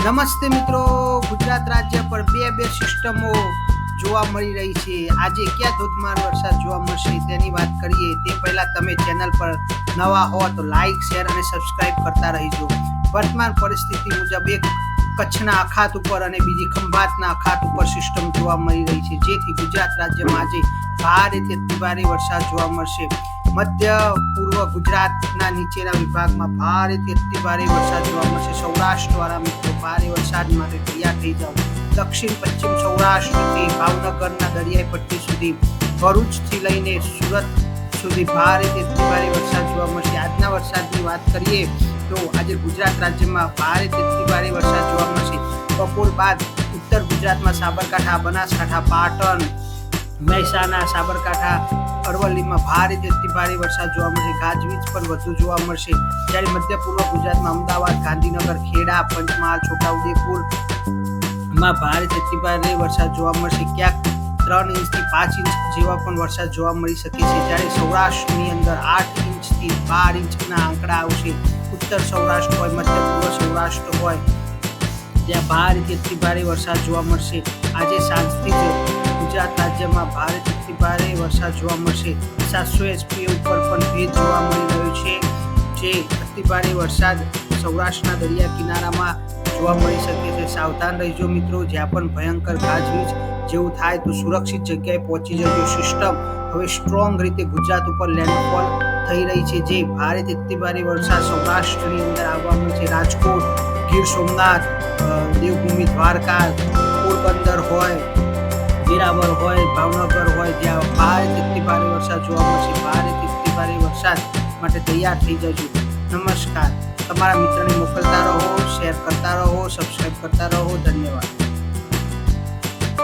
નમસ્તે મિત્રો, ગુજરાત રાજ્ય પર બે સિસ્ટમો જોવા મળી રહી છે. આજે ક્યાં ધોધમાર વરસાદ જોવા મળશે તેની વાત કરીએ તે પહેલા તમે ચેનલ પર નવા હો તો લાઈક, શેર અને સબસ્ક્રાઇબ કરતા રહીજો. વર્તમાન પરિસ્થિતિ મુજબ એક કચ્છના અખાત ઉપર અને બીજી ખંભાતના અખાત ઉપર સિસ્ટમ જોવા મળી રહી છે, જેથી ગુજરાત રાજ્યમાં આજે ભારેથી અતિભારે વરસાદ જોવા મળશે. મધ્ય પૂર્વ ગુજરાતના નીચેના વિભાગમાં ભારેથી અતિભારે વરસાદ જોવા મળશે. સૌરાષ્ટ્રવાળા મિત્રો ભારે વરસાદ માટે તૈયાર થઈ જાઓ. દક્ષિણ પશ્ચિમ સૌરાષ્ટ્રથી ભાવનગરના દરિયાઈ પટ્ટી સુધી, ભરૂચથી લઈને સુરત સુધી ભારેથી અતિભારે વરસાદ જોવા મળશે. આજના વરસાદની વાત કરીએ તો આજે ગુજરાત રાજ્યમાં ભારેથી અતિભારે વરસાદ જોવા મળશે. બપોર બાદ ઉત્તર ગુજરાતમાં સાબરકાંઠા, બનાસકાંઠા, પાટણ, મહેસાણા, સાબરકાંઠા, અરવલ્લીમાં ભારેથી અતિભારે વરસાદ જોવા મળશે. ગાજવીજ પણ વધુ જોવા મળશે. જ્યારે મધ્ય પૂર્વ ગુજરાતમાં અમદાવાદ, ગાંધીનગર, ખેડા, પંચમહાલ, છોટાઉદેપુરમાં ભારેથી અતિભારે વરસાદ જોવા મળશે. ક્યાંક 3 ઇંચથી 5 ઇંચ જેવા પણ વરસાદ જોવા મળી શકે છે. જ્યારે સૌરાષ્ટ્રની અંદર 8 ઇંચથી 12 ઇંચના આંકડા આવશે. ઉત્તર સૌરાષ્ટ્ર હોય, મધ્ય પૂર્વ સૌરાષ્ટ્ર હોય, ત્યાં ભારેથી અતિભારે વરસાદ જોવા મળશે. આજે સાંજથી જ ગુજરાત રાજ્યમાં ભારેથી અતિભારે વરસાદ જોવા મળશે. 700 SPA ઉપર પણ ભેજ જોવા મળી રહ્યો છે. જે અતિભારે વરસાદ સૌરાષ્ટ્રના દરિયા કિનારામાં જોવા મળી શકે છે. સાવધાન રહેજો મિત્રો. જ્યાં પણ ભયંકર ગાજવીજ જેવું થાય તો સુરક્ષિત જગ્યાએ પહોંચી જજો. સિસ્ટમ હવે સ્ટ્રોંગ રીતે ગુજરાત ઉપર લેન્ડફોલ થઈ રહી છે. જે ભારેથી અતિભારે વરસાદ સૌરાષ્ટ્રની અંદર આવવાનો છે. રાજકોટ, ગીર સોમનાથ, દેવભૂમિ દ્વારકા, પોરબંદર હોય, વેરાવળ હોય, ભાવનગર હોય, જ્યાં ભારેથી અતિભારે વરસાદ જોવા મળશે. ભારેથી અતિભારે વરસાદ માટે તૈયાર થઈ જજો. નમસ્કાર. તમારા મિત્રને મોકલતા રહો, શેર કરતા રહો, સબસ્ક્રાઇબ કરતા રહો. ધન્યવાદ.